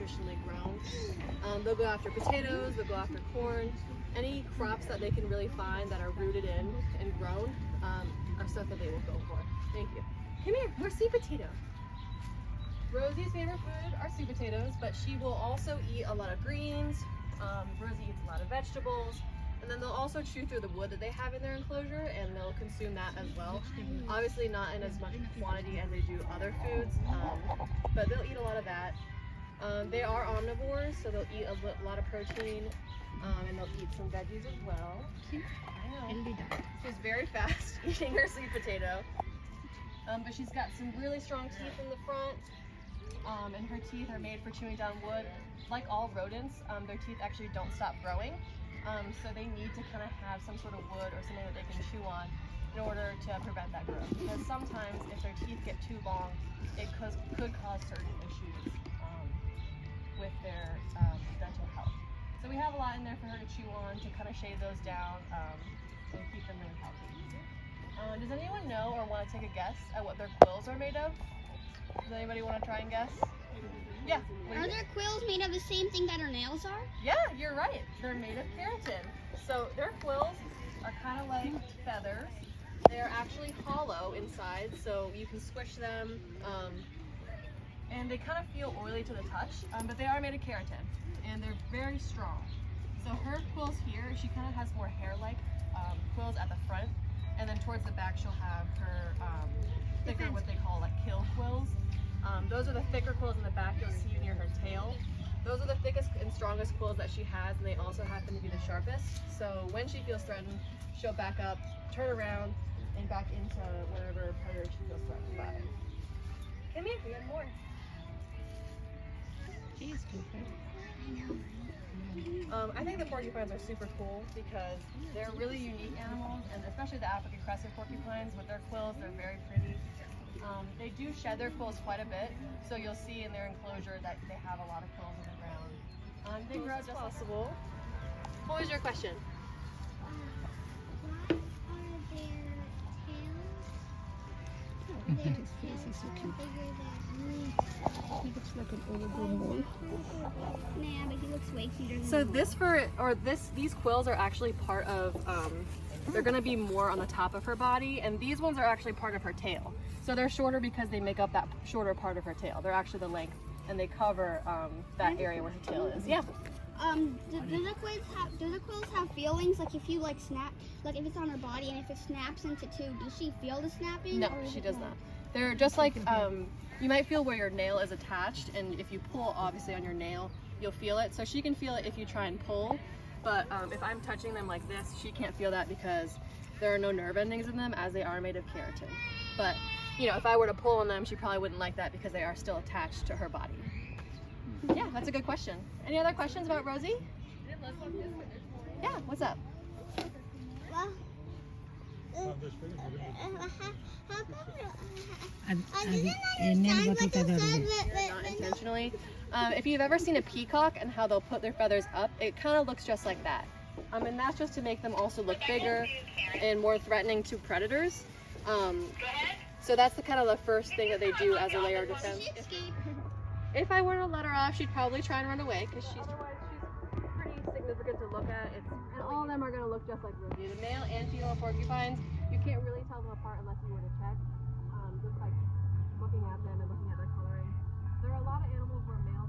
artificially grown. They'll go after potatoes, they'll go after corn. Any crops that they can really find that are rooted in and grown are stuff that they will go for. Thank you. Come here, where's sweet potato? Rosie's favorite food are sweet potatoes, but she will also eat a lot of greens. Rosie eats a lot of vegetables. And then they'll also chew through the wood that they have in their enclosure, and they'll consume that as well. Obviously not in as much quantity as they do other foods, but they'll eat a lot of that. They are omnivores, so they'll eat a lot of protein, and they'll eat some veggies as well. I know. She's very fast eating her sweet potato, but she's got some really strong teeth in the front, and her teeth are made for chewing down wood. Like all rodents, their teeth actually don't stop growing. So they need to kind of have some sort of wood or something that they can chew on in order to prevent that growth. Because sometimes if their teeth get too long, it could cause certain issues with their dental health. So we have a lot in there for her to chew on to kind of shave those down and keep them really healthy. Does anyone know or want to take a guess at what their quills are made of? Does anybody want to try and guess? Yeah. Are their quills made of the same thing that our nails are? Yeah, you're right. They're made of keratin. So their quills are kind of like feathers. They're actually hollow inside, so you can squish them, and they kind of feel oily to the touch, but they are made of keratin, and they're very strong. So her quills here, she kind of has more hair-like quills at the front, and then towards the back she'll have her thicker, what they call like kill quills. Those are the thicker quills in the back you'll see near her tail. Those are the thickest and strongest quills that she has, and they also happen to be the sharpest. So when she feels threatened, she'll back up, turn around, and back into whatever predator she feels threatened by. Come here, we got more. She's good. I think the porcupines are super cool because they're really unique animals, and especially the African crested porcupines with their quills, they're very pretty. They do shed their quills quite a bit, so you'll see in their enclosure that they have a lot of quills on the ground. They grow just possible. What was your question? Why are their tails? His face is so cute. Bigger He looks like an overgrown mole. Nah, but he looks way cuter than So the these quills are actually part of, they're gonna be more on the top of her body, and these ones are actually part of her tail. So they're shorter because they make up that shorter part of her tail. They're actually the length, and they cover that area where her tail is. Yeah. do the quills have feelings? Like if you snap, like if it's on her body and if it snaps into two, does she feel the snapping? No, she does not. They're just like, you might feel where your nail is attached, and if you pull obviously on your nail, you'll feel it. So she can feel it if you try and pull, but if I'm touching them like this, she can't feel that because there are no nerve endings in them, as they are made of keratin. But you know, if I were to pull on them, she probably wouldn't like that because they are still attached to her body. Yeah, that's a good question. Any other questions about Rosie? Yeah, what's up? Well, Not intentionally. If you've ever seen a peacock and how they'll put their feathers up, it kind of looks just like that. And that's just to make them also look bigger and more threatening to predators. So that's the kind of the first thing that they do as a layer of defense. If I were to let her off, she'd probably try and run away because she's pretty significant to look at. And all of them are going to look just like Rosie. The male and female porcupines, you can't really tell them apart unless you were to check. Just like looking at them and looking at their coloring. There are a lot of animals where males